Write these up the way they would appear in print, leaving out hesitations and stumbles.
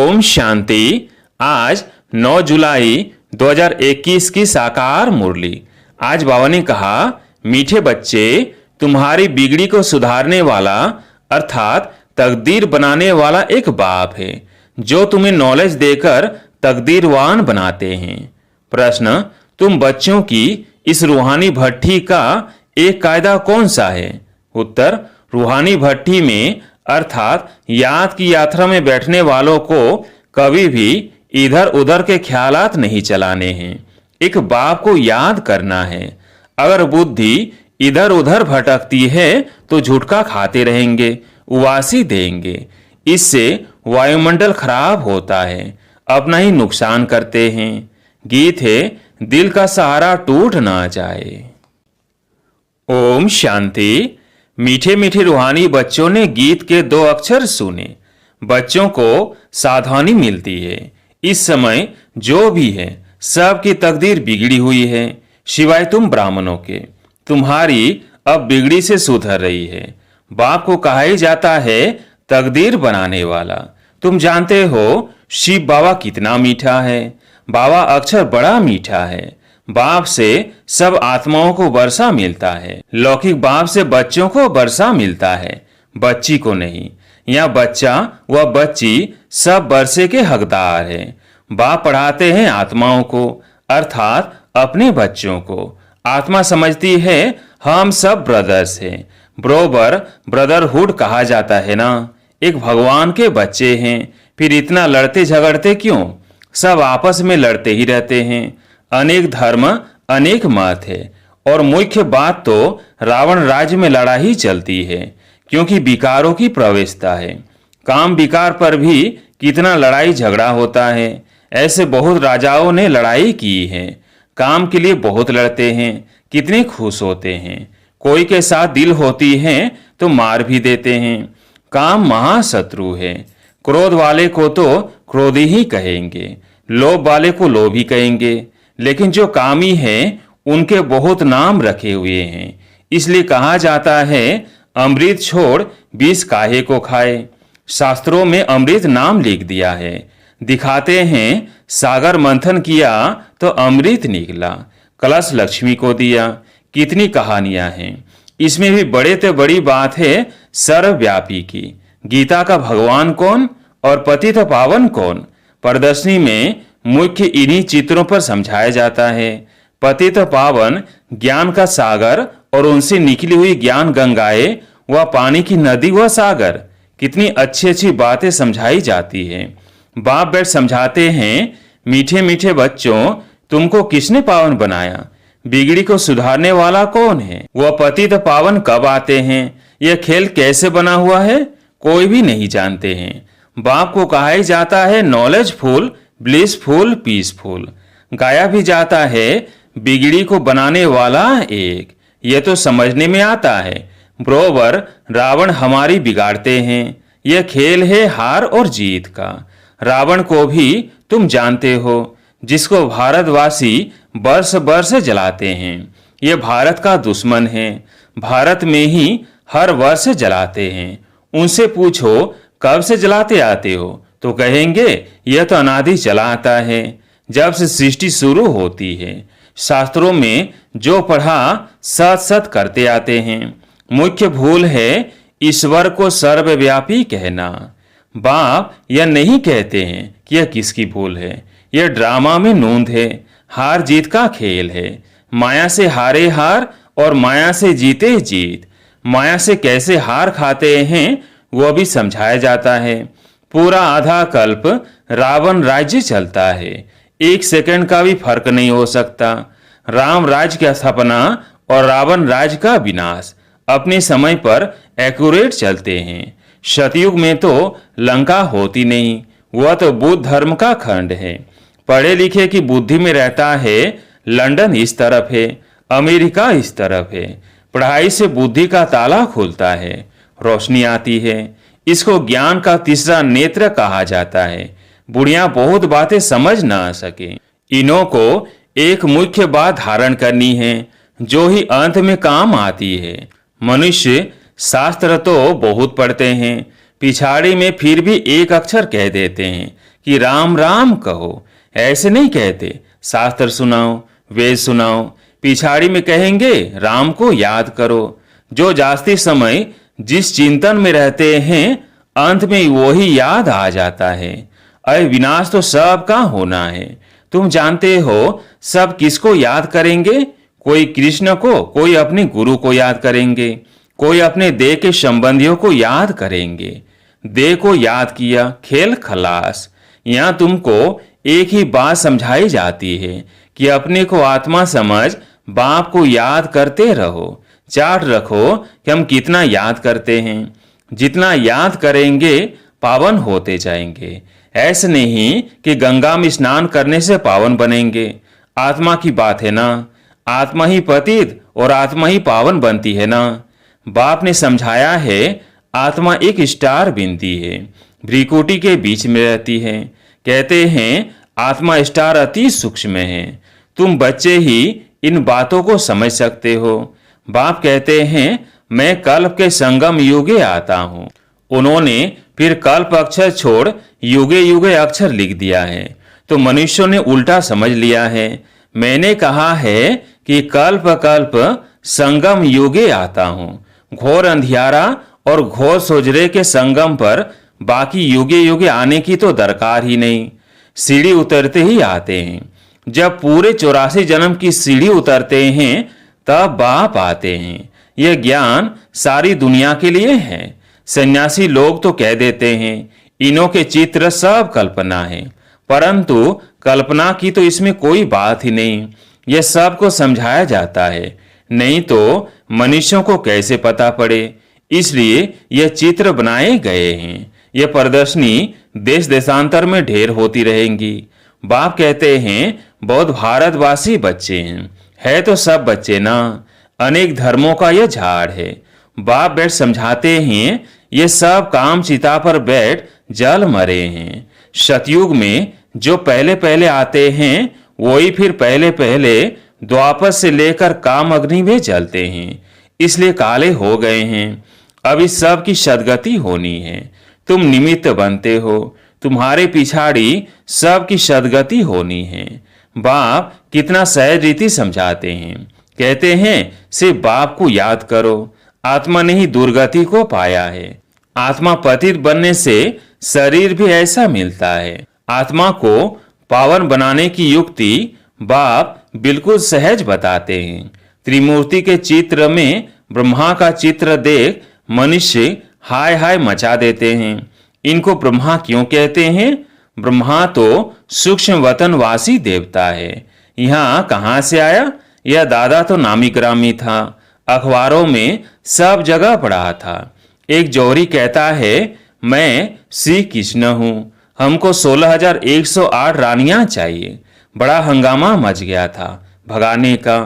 ओम शांति। आज 9 जुलाई 2021 की साकार मुरली। आज बाबा ने कहा, मीठे बच्चे, तुम्हारी बिगड़ी को सुधारने वाला अर्थात तकदीर बनाने वाला एक बाप है जो तुम्हें नॉलेज देकर तकदीरवान बनाते हैं। प्रश्न, तुम बच्चों की इस रूहानी भट्ठी का एक कायदा कौन सा है? उत्तर, रूहानी भट्ठी में अर्थात याद की यात्रा में बैठने वालों को कभी भी इधर उधर के ख्यालात नहीं चलाने हैं। एक बाप को याद करना है। अगर बुद्धि इधर उधर भटकती है तो झुटका खाते रहेंगे, उवासी देंगे। इससे वायुमंडल खराब होता है, अपना ही नुकसान करते हैं। गीत है, दिल का सहारा टूट ना जाए। ओम शांति। मीठे मीठे रूहानी बच्चों ने गीत के 2 अक्षर सुने। बच्चों को सावधानी मिलती है। इस समय जो भी है सबकी तकदीर बिगड़ी हुई है, सिवाय तुम ब्राह्मणों के। तुम्हारी अब बिगड़ी से सुधर रही है। बाप को कहा ही जाता है तकदीर बनाने वाला। तुम जानते हो शिव बाबा कितना मीठा है। बाबा अक्षर बड़ा मीठा है। बाप से सब आत्माओं को वर्षा मिलता है। लौकिक बाप से बच्चों को वर्षा मिलता है, बच्ची को नहीं। यहाँ बच्चा व बच्ची सब वर्षे के हकदार हैं। बाप पढ़ाते हैं आत्माओं को अर्थात अपने बच्चों को। आत्मा समझती है हम सब ब्रदर्स हैं। बरोबर ब्रदरहुड कहा जाता है ना। एक भगवान के बच्चे हैं, फिर इतना लड़ते झगड़ते क्यों? सब आपस में लड़ते ही रहते हैं। अनेक धर्म अनेक मत है और मुख्य बात तो रावण राज्य में लड़ाई चलती है, क्योंकि विकारों की प्रवेशता है। काम विकार पर भी कितना लड़ाई झगड़ा होता है। ऐसे बहुत राजाओं ने लड़ाई की है। काम के लिए बहुत लड़ते हैं, कितने खुश होते हैं। कोई के साथ दिल होती है तो मार भी देते हैं। काम महाशत्रु है। क्रोध वाले को तो क्रोधी ही कहेंगे, लोभ वाले को लोभी कहेंगे। लेकिन जो कामी हैं उनके बहुत नाम रखे हुए हैं। इसलिए कहा जाता है अमृत छोड़ विष काहे को खाए। शास्त्रों में अमृत नाम लिख दिया है। दिखाते हैं सागर मंथन किया तो अमृत निकला, कलश लक्ष्मी को दिया। कितनी कहानियां हैं। इसमें भी बड़े से बड़ी बात है सर्वव्यापी की। गीता का भगवान कौन और पतित पावन कौन? प्रदर्शनी में मुख्य इन्हीं चित्रों पर समझाया जाता है। पतित पावन ज्ञान का सागर और उनसे निकली हुई ज्ञान गंगाएं व पानी की नदी व सागर। कितनी अच्छी अच्छी बातें समझाई जाती है। बाप बैठ समझाते हैं, मीठे मीठे बच्चों, तुमको किसने पावन बनाया? बिगड़ी को सुधारने वाला कौन है? वह पतित पावन कब आते हैं? यह खेल कैसे बना हुआ है? कोई भी नहीं जानते हैं। बाप को कहा ही जाता है नॉलेजफुल, ब्लिसफुल, पीसफुल। गाया भी जाता है बिगड़ी को बनाने वाला एक। यह तो समझने में आता है। बरोबर रावण हमारी बिगाड़ते हैं। यह खेल है हार और जीत का। रावण को भी तुम जानते हो, जिसको भारतवासी बरस बरस जलाते हैं। यह भारत का दुश्मन है। भारत में ही हर वर्ष जलाते हैं। उनसे पूछो कब से जलाते आते हो तो कहेंगे यह तो अनादि चला आता है, जब से सृष्टि शुरू होती है। शास्त्रों में जो पढ़ा सत सत करते आते हैं। मुख्य भूल है ईश्वर को सर्वव्यापी कहना। बाप यह नहीं कहते हैं कि यह किसकी भूल है। यह ड्रामा में नूंद है। हार जीत का खेल है। माया से हारे हार और माया से जीते जीत। माया से कैसे हार खाते हैं वह भी समझाया जाता है। पूरा आधा कल्प रावण राज्य चलता है। 1 सेकंड का भी फर्क नहीं हो सकता। राम राज्य की स्थापना और रावण राज्य का विनाश अपने समय पर एक्यूरेट चलते हैं। सतयुग में तो लंका होती नहीं, वह तो बुद्ध धर्म का खंड है। पढ़े लिखे की बुद्धि में रहता है लंदन इस तरफ है, अमेरिका इस तरफ है। पढ़ाई से बुद्धि का ताला खुलता है, रोशनी आती है। इसको ज्ञान का तीसरा नेत्र कहा जाता है। बुढ़िया बहुत बातें समझ ना सके। इन्हों को एक मुख्य बात धारण करनी है जो ही अंत में काम आती है। मनुष्य शास्त्र तो बहुत पढ़ते हैं, पिछाड़ी में फिर भी एक अक्षर कह देते हैं कि राम राम कहो। ऐसे नहीं कहते शास्त्र सुनाओ, वेद सुनाओ। पिछाड़ी में कहेंगे राम को याद करो। जो जास्ती समय जिस चिंतन में रहते हैं अंत में वही याद आ जाता है। अरे विनाश तो सबका होना है। तुम जानते हो सब किसको याद करेंगे? कोई कृष्ण को, कोई अपने गुरु को याद करेंगे, कोई अपने देह के संबंधियों को याद करेंगे। देह को याद किया, खेल खलास। यहाँ तुमको एक ही बात समझाई जाती है कि अपने को आत्मा समझ बाप को याद करते रहो। चार्ट रखो कि हम कितना याद करते हैं। जितना याद करेंगे पावन होते जाएंगे। ऐसे नहीं कि गंगा में स्नान करने से पावन बनेंगे। आत्मा की बात है ना, आत्मा ही पतित और आत्मा ही पावन बनती है ना। बाप ने समझाया है आत्मा एक स्टार बिंदी है, भ्रिकुटी के बीच में रहती है। कहते हैं आत्मा स्टार अति सूक्ष्म है। तुम बच्चे ही इन बातों को समझ सकते हो। बाप कहते हैं मैं कल्प के संगम युगे आता हूँ। उन्होंने फिर कल्प अक्षर छोड़ युगे युगे अक्षर लिख दिया है, तो मनुष्यों ने उल्टा समझ लिया है। मैंने कहा है कि कल्प कल्प संगम युगे आता हूँ। घोर अंधियारा और घोर सोजरे के संगम पर बाकी युगे युगे आने की तो दरकार ही नहीं। सीढ़ी उतरते ही आते हैं। जब पूरे 84 जन्म की सीढ़ी उतरते हैं तब बाप आते हैं। यह ज्ञान सारी दुनिया के लिए है। सन्यासी लोग तो कह देते हैं इनों के चित्र सब कल्पना है, परंतु कल्पना की तो इसमें कोई बात ही नहीं। यह सबको समझाया जाता है, नहीं तो मनुष्यों को कैसे पता पड़े। इसलिए यह चित्र बनाए गए हैं। यह प्रदर्शनी देश देशांतर में ढेर होती रहेंगी। बाप कहते हैं बहुत भारतवासी बच्चे हैं। है तो सब बच्चे ना, अनेक धर्मों का यह झाड़ है। बाप बैठ समझाते हैं ये सब काम चिता पर बैठ जल मरे हैं। सतयुग में जो पहले पहले आते हैं वही फिर पहले पहले द्वापर से लेकर काम अग्नि में जलते हैं, इसलिए काले हो गए हैं। अब इस सब की सदगति होनी है। तुम निमित्त बनते हो, तुम्हारे पिछाड़ी सब की सदगति होनी है। बाप कितना सहज रीति समझाते हैं। कहते हैं सिर्फ बाप को याद करो। आत्मा ने ही दुर्गति को पाया है। आत्मा पतित बनने से शरीर भी ऐसा मिलता है। आत्मा को पावन बनाने की युक्ति बाप बिल्कुल सहज बताते हैं। त्रिमूर्ति के चित्र में ब्रह्मा का चित्र देख मनुष्य हाय हाय मचा देते हैं। इनको ब्रह्मा क्यों कहते हैं? ब्रह्मा तो सूक्ष्म वतनवासी देवता है। यहाँ कहाँ से आया? यह दादा तो नामी ग्रामी था, अखबारों में सब जगह पढ़ा था। एक जौहरी कहता है मैं श्री कृष्ण हूँ, हमको 16,108 रानियां चाहिए। बड़ा हंगामा मच गया था भगाने का।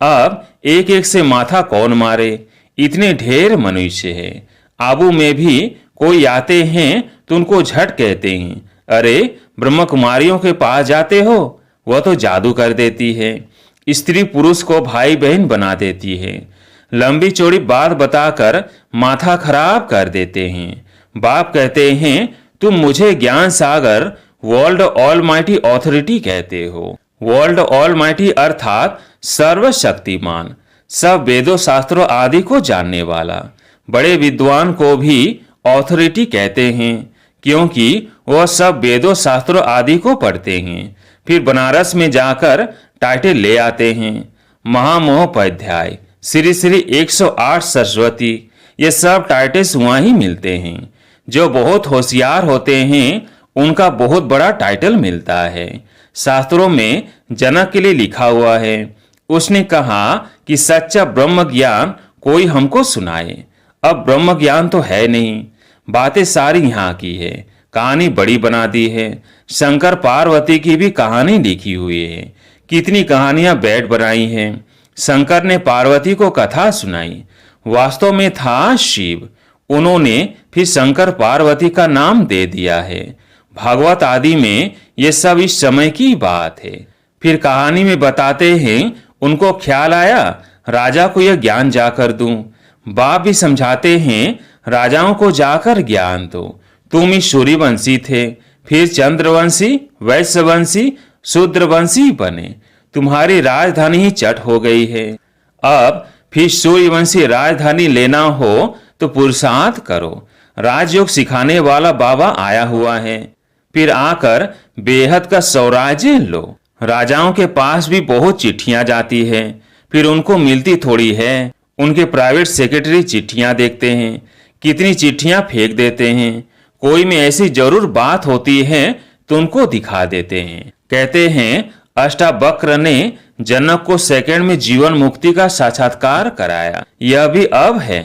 अब एक एक से माथा कौन मारे, इतने ढेर मनुष्य है। आबू में भी कोई आते हैं तो उनको झट कहते हैं अरे ब्रह्म कुमारियों के पास जाते हो, वह तो जादू कर देती है। स्त्री पुरुष को भाई बहन बना देती है। लंबी चौड़ी बात बताकर माथा खराब कर देते हैं। बाप कहते हैं तुम मुझे ज्ञान सागर वर्ल्ड ऑलमाइटी ऑथोरिटी कहते हो। वर्ल्ड ऑलमाइटी अर्थात सर्वशक्तिमान, सब वेदों शास्त्रों आदि को जानने वाला। बड़े विद्वान को भी ऑथोरिटी कहते हैं क्योंकि वह सब वेदों शास्त्रों आदि को पढ़ते हैं, फिर बनारस में जाकर टाइटल ले आते हैं। महामहोपाध्याय, श्री श्री 108 सरस्वती, ये सब टाइटल्स वहाँ ही मिलते हैं। जो बहुत होशियार होते हैं उनका बहुत बड़ा टाइटल मिलता है। शास्त्रों में जनक के लिए लिखा हुआ है। उसने कहा कि सच्चा ब्रह्म ज्ञान कोई हमको सुनाए। अब ब्रह्म ज्ञान तो है नहीं, बातें सारी यहाँ की है। कहानी बड़ी बना दी है। शंकर पार्वती की भी कहानी लिखी हुई है। कितनी कहानियां बैठ बनाई हैं। शंकर ने पार्वती को कथा सुनाई, वास्तव में था शिव। उन्होंने फिर शंकर पार्वती का नाम दे दिया है। भागवत आदि में ये सब इस समय की बात है। फिर कहानी में बताते हैं उनको ख्याल आया राजा को यह ज्ञान जाकर दूं। बाप भी समझाते हैं राजाओं को जाकर ज्ञान दो। तुम ही सूर्यवंशी थे, फिर चंद्रवंशी, वैश्यवंशी, शूद्रवंशी बने। तुम्हारी राजधानी ही चट हो गई है। अब फिर सूर्यवंशी राजधानी लेना हो तो पुरुषार्थ करो। राजयोग सिखाने वाला बाबा आया हुआ है। फिर आकर बेहद का स्वराज्य लो। राजाओं के पास भी बहुत चिट्ठियां जाती है, फिर उनको मिलती थोड़ी है। उनके प्राइवेट सेक्रेटरी चिट्ठियां देखते हैं, कितनी चिट्ठियां फेंक देते हैं। कोई में ऐसी जरूर बात होती है तो उनको दिखा देते हैं। कहते हैं अष्टावक्र ने जनक को सेकंड में जीवन मुक्ति का साक्षात्कार कराया। यह भी अब है।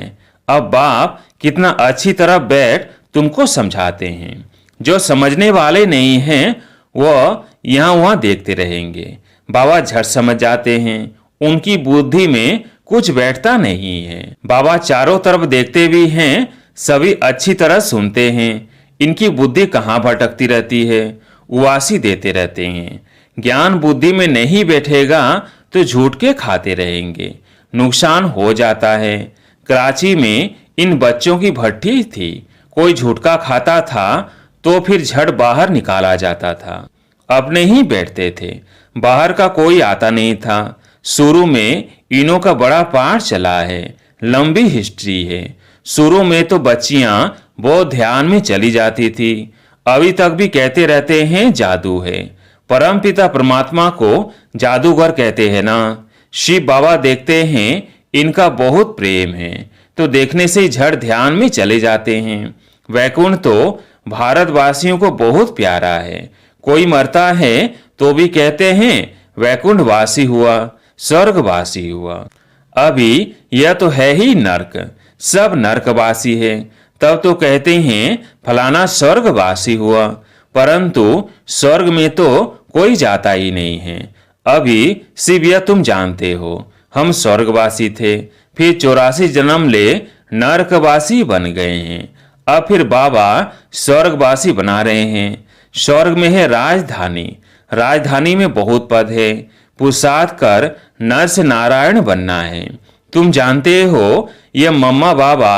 अब बाप कितना अच्छी तरह बैठ तुमको समझाते हैं। जो समझने वाले नहीं हैं वह यहाँ वहाँ देखते रहेंगे। बाबा झट समझ जाते हैं। उनकी बुद्धि में कुछ बैठता नहीं है। बाबा चारों तरफ देखते भी हैं, सभी अच्छी तरह सुनते हैं। इनकी बुद्धि कहाँ भटकती रहती है, उवासी देते रहते हैं। ज्ञान बुद्धि में नहीं बैठेगा तो झूठ के खाते रहेंगे, नुकसान हो जाता है। कराची में इन बच्चों की भट्ठी थी। कोई झूठका खाता था तो फिर झट बाहर निकाला जाता था। अपने ही बैठते थे, बाहर का कोई आता नहीं था। शुरू में इनों का बड़ा पाठ चला है, लंबी हिस्ट्री है। शुरू में तो बच्चियां बहुत ध्यान में चली जाती थी। अभी तक भी कहते रहते हैं जादू है। परमपिता परमात्मा को जादूगर कहते हैं ना। शिव बाबा देखते हैं इनका बहुत प्रेम है तो देखने से ही झट ध्यान में चले जाते हैं। वैकुंठ तो भारतवासियों को बहुत प्यारा है। कोई मरता है तो भी कहते हैं वैकुंठवासी हुआ, स्वर्गवासी हुआ। अभी यह तो है ही नर्क, सब नर्कवासी है। तब तो कहते हैं फलाना स्वर्गवासी हुआ, परंतु स्वर्ग में तो कोई जाता ही नहीं है। अभी सिर्फ यह तुम जानते हो हम स्वर्गवासी थे, फिर 84 जन्म ले नरकवासी बन गए हैं। अब फिर बाबा स्वर्गवासी बना रहे हैं। स्वर्ग में है राजधानी, राजधानी में बहुत पद है। पुरुषार्थ कर नर से नारायण बनना है। तुम जानते हो ये मम्मा बाबा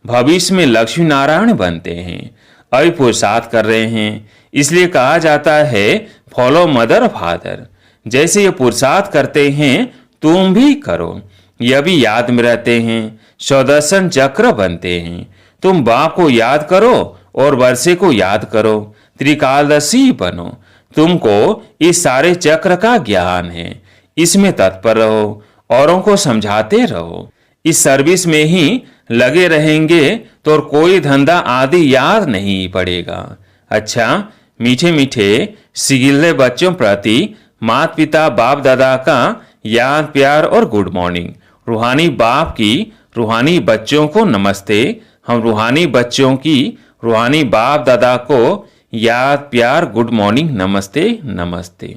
भविष्य में लक्ष्मी नारायण बनते हैं। अभी पुरुषार्थ कर रहे हैं, इसलिए कहा जाता है फॉलो मदर फादर। जैसे ये पुरुषार्थ करते हैं तुम भी करो। यह भी याद में रहते हैं, स्वदर्शन चक्र बनते हैं। तुम बाप को याद करो और वर्षे को याद करो, त्रिकालदर्शी बनो। तुमको इस सारे चक्र का ज्ञान है, इसमें तत्पर रहो, औरों को समझाते रहो। इस सर्विस में ही लगे रहेंगे तो और कोई धंधा आदि याद नहीं पड़ेगा। अच्छा, मीठे मीठे सिगिले बच्चों प्रति माता पिता बाप दादा का याद प्यार और गुड मॉर्निंग। रूहानी बाप की रूहानी बच्चों को नमस्ते। हम रूहानी बच्चों की रूहानी बाप दादा को याद प्यार गुड मॉर्निंग नमस्ते नमस्ते।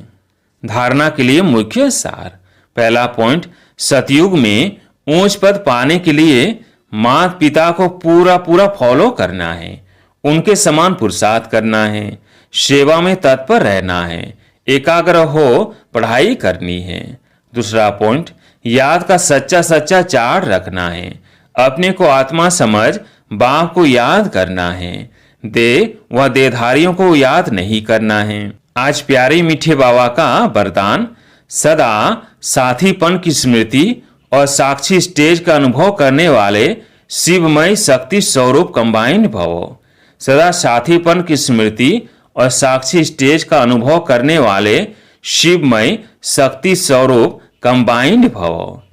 धारणा के लिए मुख्य सार। पहला पॉइंट, सतयुग में ऊंच पद पाने के लिए माता पिता को पूरा पूरा फॉलो करना है, उनके समान पुरुषार्थ करना है, सेवा में तत्पर रहना है, एकाग्र हो पढ़ाई करनी है। दूसरा पॉइंट, याद का सच्चा सच्चा चार्ट रखना है, अपने को आत्मा समझ बाप को याद करना है, दे व देधारियों को याद नहीं करना है। आज प्यारे मीठे बाबा का वरदान, सदा साथीपन की स्मृति और साक्षी स्टेज का अनुभव करने वाले शिवमय शक्ति स्वरूप कंबाइंड भवो। सदा साथीपन की स्मृति और साक्षी स्टेज का अनुभव करने वाले शिवमय शक्ति स्वरूप कंबाइंड भवो।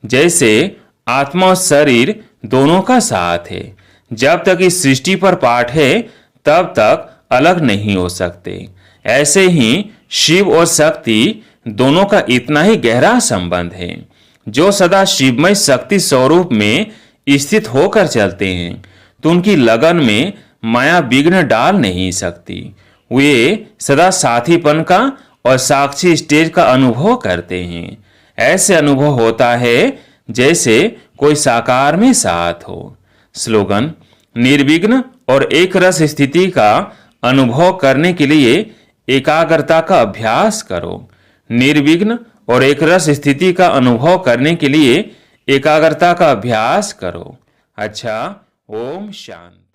जैसे आत्मा और शरीर दोनों का साथ है, जब तक इस सृष्टि पर पाठ है तब तक अलग नहीं हो सकते। ऐसे ही शिव और शक्ति दोनों का इतना ही गहरा संबंध है। जो सदा शिवमय शक्ति स्वरूप में स्थित होकर चलते हैं तो उनकी लगन में माया विघ्न डाल नहीं सकती। वे सदा साथीपन का और साक्षी स्टेज का अनुभव करते हैं। ऐसे अनुभव होता है जैसे कोई साकार में साथ हो। स्लोगन, निर्विघ्न और एक रस स्थिति का अनुभव करने के लिए एकाग्रता का अभ्यास करो। निर्विघ्न और एक रस स्थिति का अनुभव करने के लिए एकाग्रता का अभ्यास करो। अच्छा, ओम शांति।